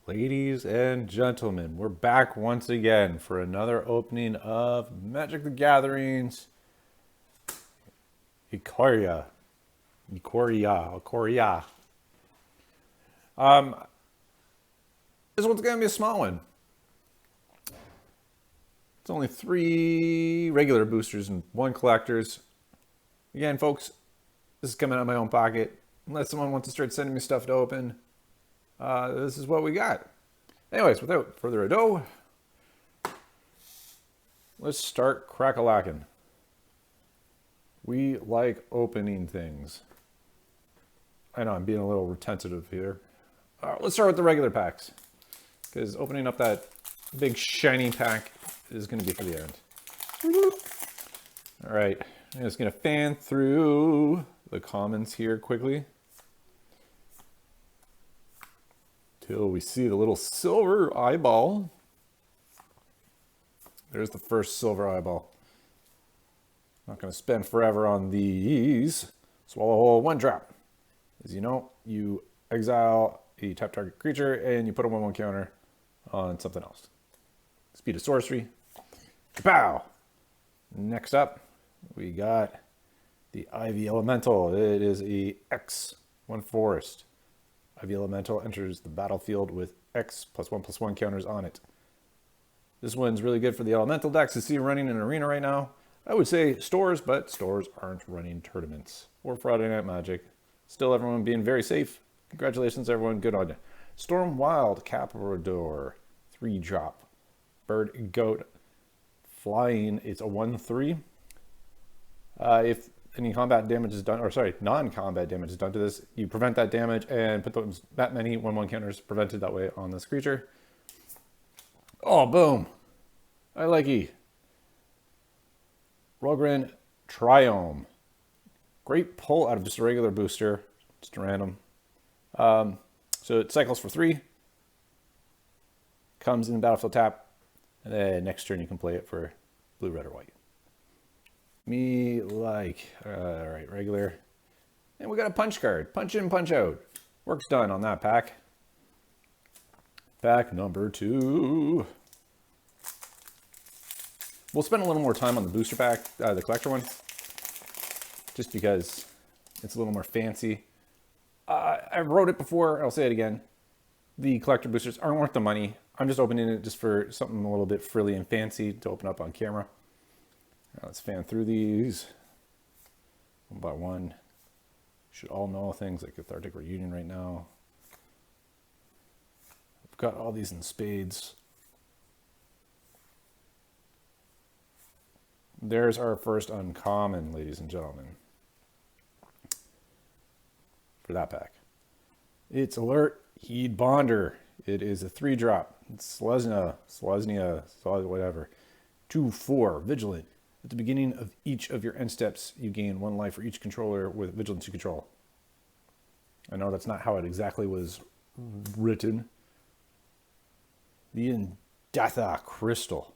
Ladies and gentlemen, we're back once again for another opening of Magic the Gatherings Ikoria. Ikoria. This one's going to be a small one. It's only 3 regular boosters and 1 collector's. Again, folks, this is coming out of my own pocket. Unless someone wants to start sending me stuff to open, this is what we got. Anyways, without further ado, let's start crack-a-lacking. We like opening things. I know I'm being a little retentive here. Let's start with the regular packs, because opening up that big shiny pack is going to be for the end. All right, I'm just going to fan through the commons here quickly till we see the little silver eyeball. There's the first silver eyeball. Not going to spend forever on these. Swallow whole 1 drop. As you know, you exile a tap target creature and you put a 1/1 counter on something else. Speed of sorcery. Pow! Next up, we got the Ivy Elemental. It is a X1 forest. Ivy Elemental enters the battlefield with X+1/+1 counters on it. This one's really good for the Elemental decks. You see running in an arena right now. I would say stores, but stores aren't running tournaments or Friday Night Magic. Still, everyone being very safe. Congratulations, everyone. Good on you. Storm Wild Caprador. 3-drop. Bird Goat. Flying. It's a 1/3. If any combat damage is done, or sorry, non-combat damage is done to this, you prevent that damage and put that many 1/1 counters prevented that way on this creature. Oh, boom. I like E. Rogren Triome. Great pull out of just a regular booster. Just random. So it cycles for 3. Comes in the battlefield tap. And then next turn you can play it for blue, red, or white. Me like. Alright, regular. And we got a punch card. Punch in, punch out. Work's done on that pack. Pack number 2. We'll spend a little more time on the booster pack, the collector one, just because it's a little more fancy. I wrote it before, I'll say it again. The collector boosters aren't worth the money. I'm just opening it just for something a little bit frilly and fancy to open up on camera. Let's fan through these one by one. Should all know things like Cathartic Reunion right now. I've got all these in spades. There's our first uncommon, ladies and gentlemen, for that pack. It's Alert Heed Bonder. It is a 3-drop. It's Selesnya, whatever. 2/4, Vigilant. At the beginning of each of your end steps, you gain 1 life for each controller with Vigilance you control. I know that's not how it exactly was written. The Indatha Crystal.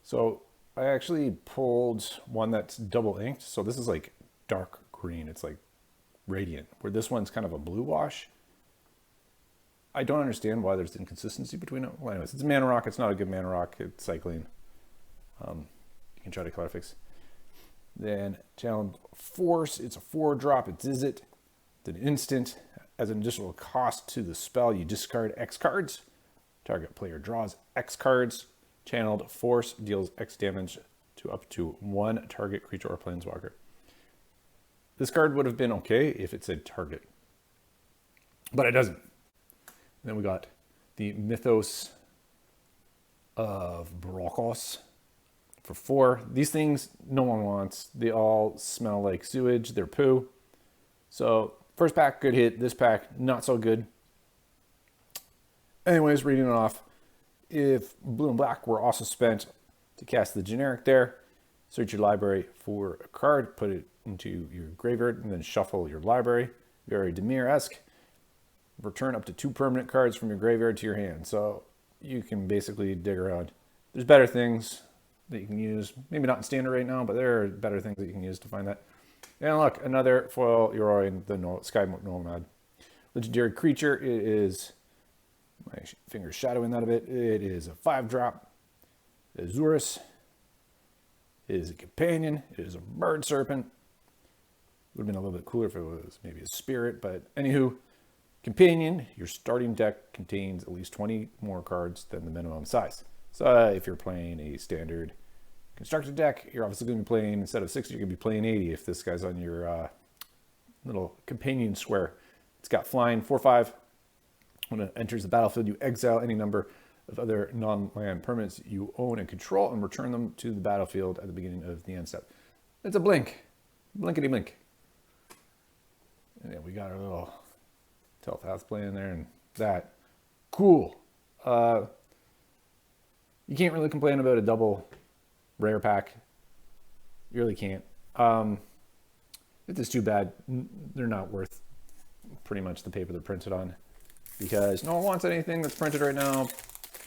So I actually pulled one that's double inked. So this is like dark green. It's like radiant, where this one's kind of a blue wash. I don't understand why there's inconsistency between it. Well, anyways, it's a mana rock. It's not a good mana rock. It's cycling. You can try to color fix. Then Challenge Force. It's a 4-drop. It's Izzet. It's an instant. As an additional cost to the spell, you discard X cards. Target player draws X cards. Channeled Force deals X damage to up to 1 target creature or planeswalker. This card would have been okay if it said target, but it doesn't. And then we got the Mythos of Brokos for 4. These things no one wants. They all smell like sewage. They're poo. So first pack, good hit. This pack, not so good. Anyways, reading it off. If blue and black were also spent to cast the generic there, search your library for a card, put it into your graveyard, and then shuffle your library. Very Demir-esque. Return up to 2 permanent cards from your graveyard to your hand. So you can basically dig around. There's better things that you can use. Maybe not in standard right now, but there are better things that you can use to find that. And look, another foil Yoroi, the Sky Nomad. Legendary creature. It is My finger's shadowing that a bit. It is a 5-drop. Azurus. It is a companion. It is a bird serpent. Would have been a little bit cooler if it was maybe a spirit, but anywho, companion, your starting deck contains at least 20 more cards than the minimum size. So if you're playing a standard constructed deck, you're obviously going to be playing, instead of 60, you're going to be playing 80 if this guy's on your little companion square. It's got flying, 4/5. When it enters the battlefield, you exile any number of other non-land permanents you own and control and return them to the battlefield at the beginning of the end step. It's a blink. Blinkety blink. And then we got our little Tel'Thath playing there and that. Cool. You can't really complain about a double rare pack. You really can't. It's just too bad they're not worth pretty much the paper they're printed on, because no one wants anything that's printed right now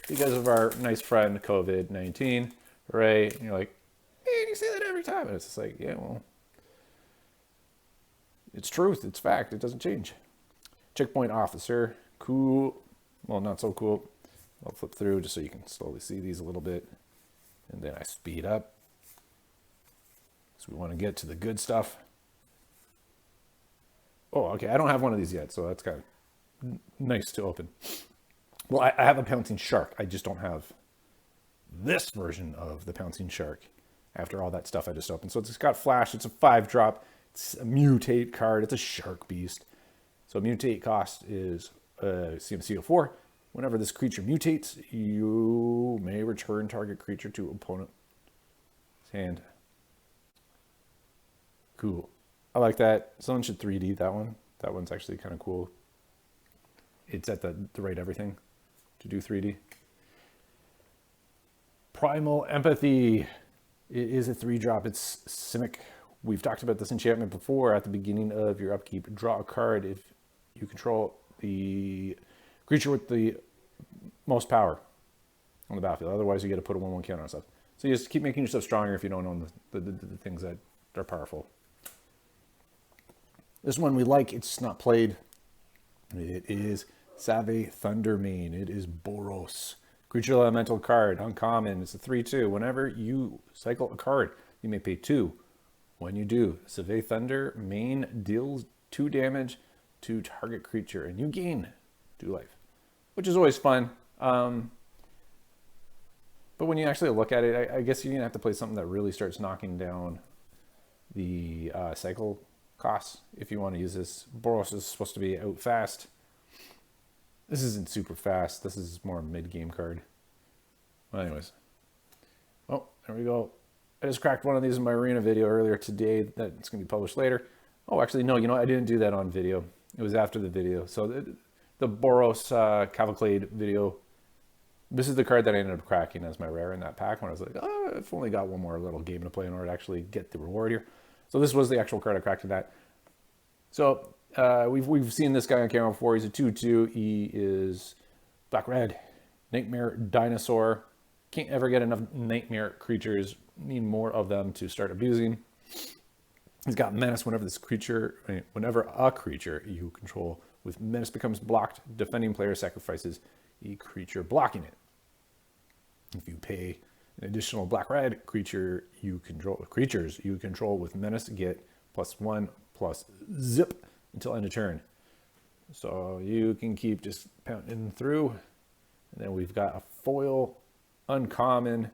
because of our nice friend COVID-19. Hooray. And you're like, hey, you say that every time. And it's just like, yeah, well, it's truth. It's fact. It doesn't change. Checkpoint officer. Cool. Well, not so cool. I'll flip through just so you can slowly see these a little bit. And then I speed up. So we want to get to the good stuff. Oh, okay. I don't have one of these yet, so that's kind of nice to open. Well, I have a pouncing shark. I just don't have this version of the pouncing shark after all that stuff I just opened. So it's got flash. It's a 5-drop. It's a mutate card. It's a shark beast. So mutate cost is CMC of 4. Whenever this creature mutates, you may return target creature to opponent's hand. Cool. I like that. Someone should 3D that one. That one's actually kind of cool. It's at the right everything to do 3D. Primal Empathy. It is a 3-drop. It's Simic. We've talked about this enchantment before. At the beginning of your upkeep, draw a card if you control the creature with the most power on the battlefield. Otherwise, you get to put a 1/1 counter on stuff. So you just keep making yourself stronger if you don't own the things that are powerful. This one we like. It's not played. It is Save Thundermane. It is Boros. Creature elemental card. Uncommon. It's a 3/2. Whenever you cycle a card, you may pay 2. When you do, Save Thundermane deals 2 damage to target creature, and you gain 2 life, which is always fun. But when you actually look at it, I guess you're going to have to play something that really starts knocking down the cycle costs if you want to use this. Boros is supposed to be out fast. This isn't super fast. This is more a mid-game card. Well, anyways. Oh, there we go. I just cracked one of these in my arena video earlier today that's going to be published later. Oh, actually, no, I didn't do that on video. It was after the video. So the Boros Cavalcade video, this is the card that I ended up cracking as my rare in that pack when I was like, oh, I've only got one more little game to play in order to actually get the reward here. So this was the actual card I cracked in that. So we've seen this guy on camera before. He's a 2/2. He is black-red, nightmare dinosaur. Can't ever get enough nightmare creatures. Need more of them to start abusing. He's got menace whenever a creature you control with menace becomes blocked, defending player sacrifices a creature blocking it. If you pay an additional black-red creatures you control with menace get +1/+zip until end of turn. So you can keep just pounding through. And then we've got a foil uncommon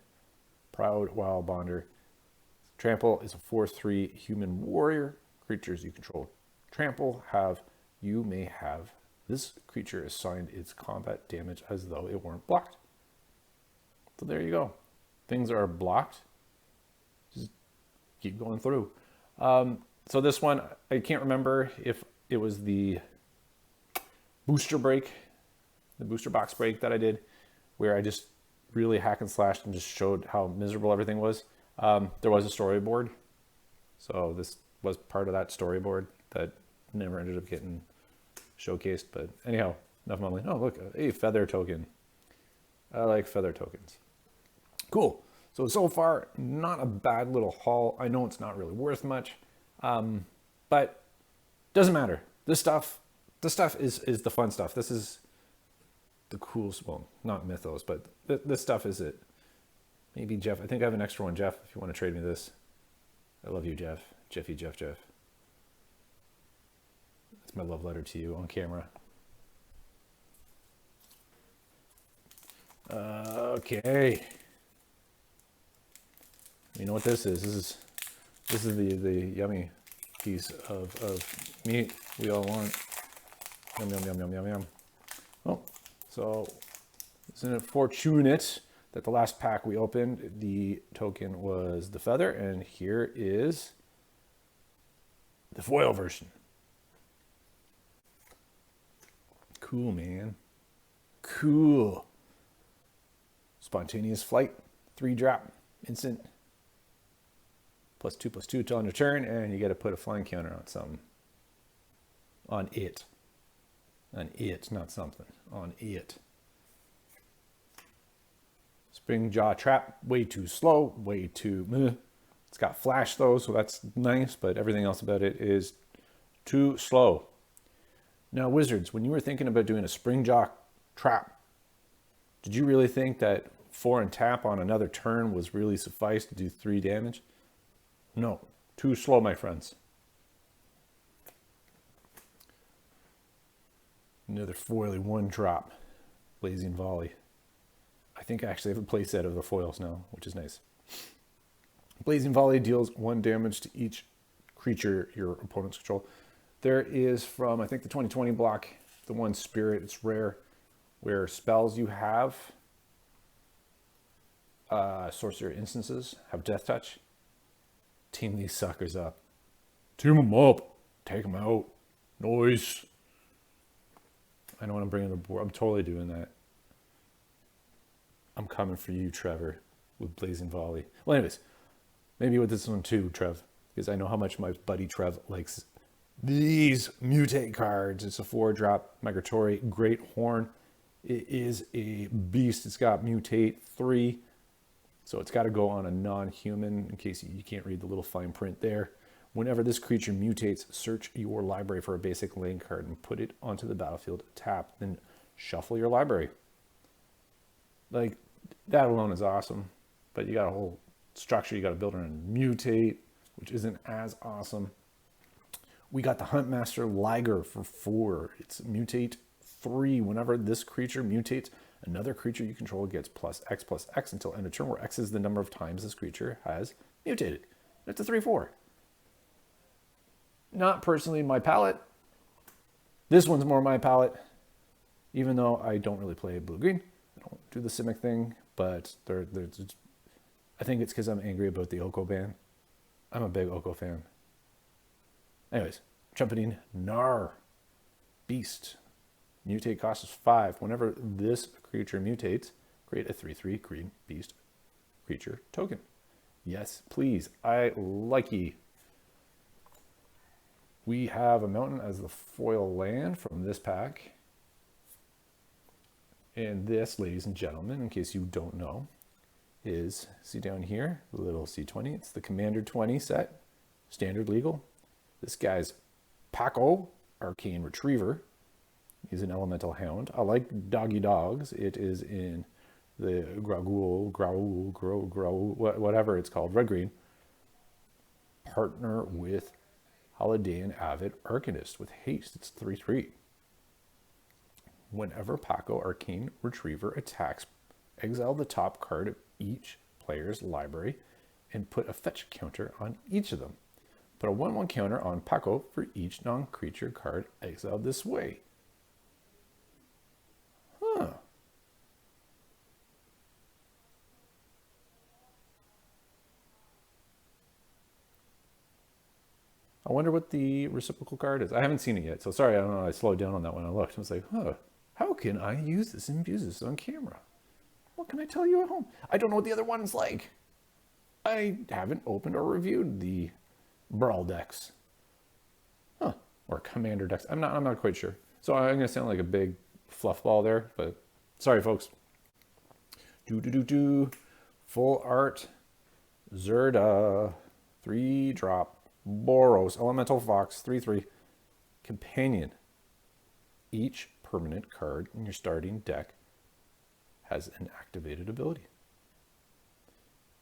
Proud Wild Bonder. Trample is a 4/3 human warrior. Creatures you control trample you may have this creature assigned its combat damage as though it weren't blocked. So there you go. Things are blocked. Just keep going through. So this one, I can't remember if it was the booster box break that I did, where I just really hack and slashed and just showed how miserable everything was. There was a storyboard. So this was part of that storyboard that never ended up getting showcased. But anyhow, enough mumbling. Oh, look, a feather token. I like feather tokens. Cool. So far, not a bad little haul. I know it's not really worth much, but doesn't matter. This stuff is the fun stuff. This is the coolest, well, not mythos, but this stuff is it. Maybe Jeff, I think I have an extra one, Jeff, if you want to trade me this. I love you, Jeff. Jeff. That's my love letter to you on camera. Okay. You know what this is? This is the yummy piece of meat we all want. Yum, yum, yum, yum, yum, yum. Oh, so isn't it fortunate that the last pack we opened, the token was the feather, and here is the foil version. Cool, man. Cool. Spontaneous flight, 3-drop, instant. +2/+2 till on your turn, and you got to put a flying counter on something. On it. On it, not something. On it. Spring Jaw Trap, way too slow, way too meh. It's got flash though, so that's nice, but everything else about it is too slow. Now, Wizards, when you were thinking about doing a Spring Jaw Trap, did you really think that 4 and tap on another turn was really suffice to do 3 damage? No, too slow, my friends. Another foily 1-drop, Blazing Volley. I think I actually have a playset of the foils now, which is nice. Blazing Volley deals 1 damage to each creature your opponents control. There is from, I think, the 2020 block, the one Spirit, it's rare, where spells you have, sorcerer instances, have Death Touch. Team these suckers up. Team them up. Take them out. Noise. I know what I'm bringing to the board. I'm totally doing that. I'm coming for you, Trevor, with Blazing Volley. Well, anyways, maybe with this one too, Trev, because I know how much my buddy Trev likes these mutate cards. It's a 4-drop Migratory Great Horn. It is a beast. It's got mutate 3. So it's got to go on a non-human, in case you can't read the little fine print there. Whenever this creature mutates, search your library for a basic land card and put it onto the battlefield. Tap, then shuffle your library. Like, that alone is awesome. But you got a whole structure you got to build around mutate, which isn't as awesome. We got the Huntmaster Liger for 4. It's mutate 3. Whenever this creature mutates, another creature you control gets +X until end of turn, where X is the number of times this creature has mutated. It's a 3/4. Not personally my palette. This one's more my palette, even though I don't really play blue-green. I don't do the Simic thing, but I think it's because I'm angry about the Oko ban. I'm a big Oko fan. Anyways, Trumpeting Gnar. Beast. Mutate cost is 5. Whenever this creature mutates, create a 3/3 green beast creature token. Yes, please. I like ye. We have a mountain as the foil land from this pack. And this, ladies and gentlemen, in case you don't know, is, see down here, the little C20. It's the Commander 20 set, standard legal. This guy's Paco, Arcane Retriever. He's an elemental hound. I like doggy dogs. It is in the Graul, whatever it's called, red-green. Partner with Holidaean Avid Arcanist with haste. It's 3/3. Whenever Paco Arcane Retriever attacks, exile the top card of each player's library and put a fetch counter on each of them. Put a 1/1 counter on Paco for each non-creature card exiled this way. Huh. I wonder what the reciprocal card is. I haven't seen it yet, so sorry, I don't know. I slowed down on that when I looked. I was like, huh, how can I use this and use this on camera? What can I tell you at home? I don't know what the other one's like. I haven't opened or reviewed the Brawl decks. Huh, or Commander decks. I'm not quite sure. So I'm going to sound like a big fluff ball there, but sorry, folks. Full art. Zerda. 3-drop. Boros. Elemental Fox. 3/3. Companion. Each permanent card in your starting deck has an activated ability.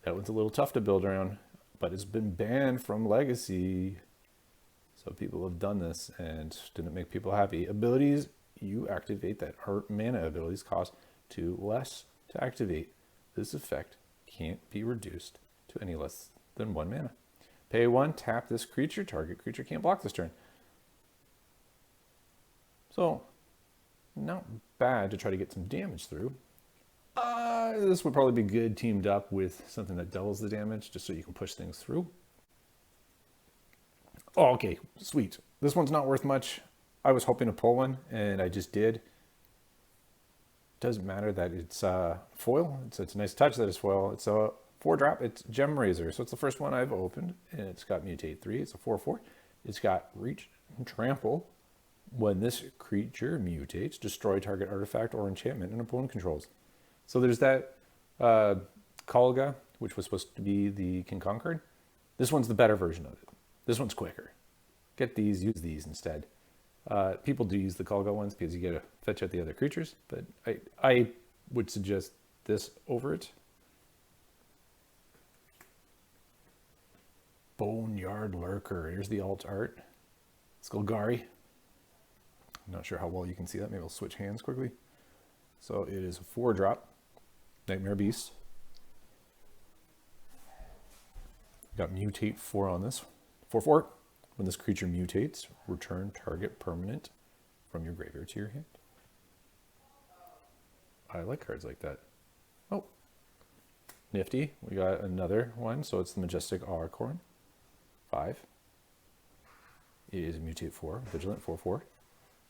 That one's a little tough to build around, but it's been banned from Legacy. So people have done this and didn't make people happy. Abilities you activate that are mana abilities cost 2 less to activate. This effect can't be reduced to any less than 1 mana. Pay 1, tap this creature. Target creature can't block this turn. So, not bad to try to get some damage through. This would probably be good teamed up with something that doubles the damage, just so you can push things through. Oh, okay, sweet. This one's not worth much. I was hoping to pull one, and I just did. Doesn't matter that it's foil. It's a nice touch that it's foil. It's a 4-drop. It's Gem Razor, so it's the first one I've opened, and it's got Mutate 3. It's a 4/4. It's got Reach and Trample. When this creature mutates, destroy target artifact or enchantment an opponent controls. So there's that Kalga, which was supposed to be the King Kong card. This one's the better version of it. This one's quicker. Get these, use these instead. People do use the Kalga ones because you get to fetch out the other creatures, but I would suggest this over it. Boneyard Lurker. Here's the alt art. Skullgari. I'm not sure how well you can see that. Maybe I'll switch hands quickly. So it is a 4-drop. Nightmare Beast. Got Mutate 4 on this. 4/4. When this creature mutates, return target permanent from your graveyard to your hand. I like cards like that. Oh, nifty. We got another one. So it's the Majestic Acorn. 5. It is a Mutate 4. Vigilant 4/4.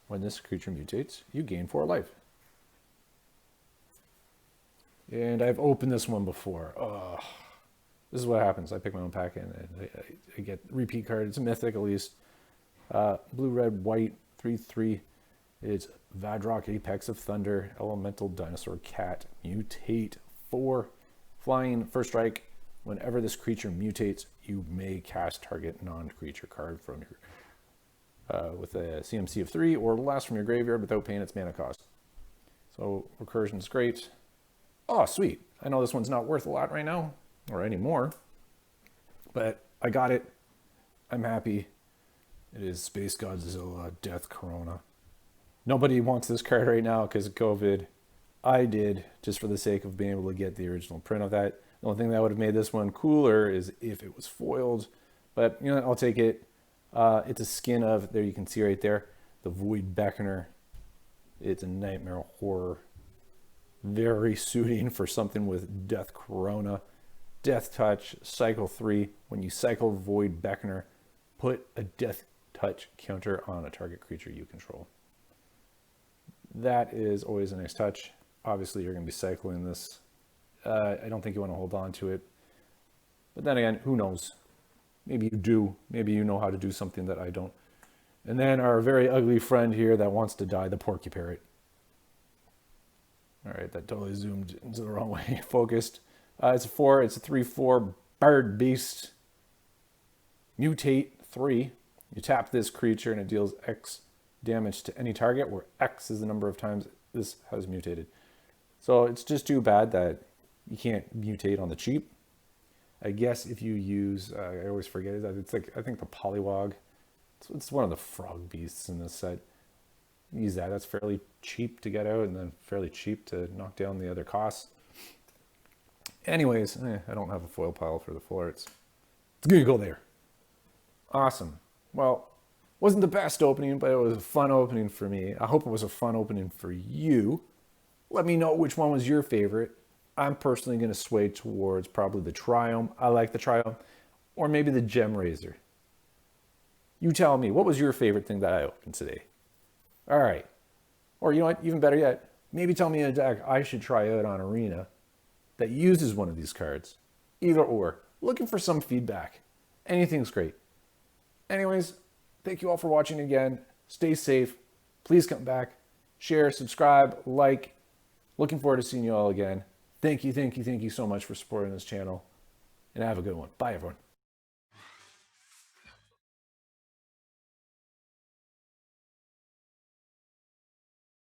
When this creature mutates, you gain 4 life. And I've opened this one before. Ugh. This is what happens. I pick my own pack and I get repeat card. It's a mythic at least. Blue, red, white, 3/3. It's Vadrock, Apex of Thunder, Elemental Dinosaur Cat, Mutate 4. Flying, first strike. Whenever this creature mutates, you may cast target non-creature card from your with a CMC of 3 or less from your graveyard without paying its mana cost. So recursion is great. Oh, sweet. I know this one's not worth a lot right now or anymore, but I got it. I'm happy. It is Space Godzilla Death Corona. Nobody wants this card right now because of COVID. I did, just for the sake of being able to get the original print of that. The only thing that would have made this one cooler is if it was foiled, but you know, I'll take it. It's a skin of, there you can see right there, the Void Beckoner. It's a Nightmare Horror. Very suiting for something with Death Corona. Death Touch, cycle 3. When you cycle Void Beckoner, put a Death Touch counter on a target creature you control. That is always a nice touch. Obviously, you're going to be cycling this. I don't think you want to hold on to it. But then again, who knows? Maybe you do. Maybe you know how to do something that I don't. And then our very ugly friend here that wants to die, the Porky Parrot. All right, that totally zoomed into the wrong way. Focused. It's a 4. It's a 3/4 Bird Beast. Mutate 3. You tap this creature and it deals X damage to any target, where X is the number of times this has mutated. So it's just too bad that you can't mutate on the cheap. I guess if you use, I always forget it. It's like, I think the Polywog. It's one of the frog beasts in this set. Use that. That's fairly cheap to get out and then fairly cheap to knock down the other costs. Anyways, I don't have a foil pile for the full arts. It's going to go there. Awesome. Well, wasn't the best opening, but it was a fun opening for me. I hope it was a fun opening for you. Let me know which one was your favorite. I'm personally going to sway towards probably the Triumph. I like the Triumph. Or maybe the Gem Razor. You tell me, what was your favorite thing that I opened today? All right. Or you know what, even better yet, maybe tell me a deck I should try out on Arena that uses one of these cards. Either or. Looking for some feedback. Anything's great. Anyways, thank you all for watching again. Stay safe. Please come back. Share, subscribe, like. Looking forward to seeing you all again. Thank you so much for supporting this channel. And have a good one. Bye, everyone.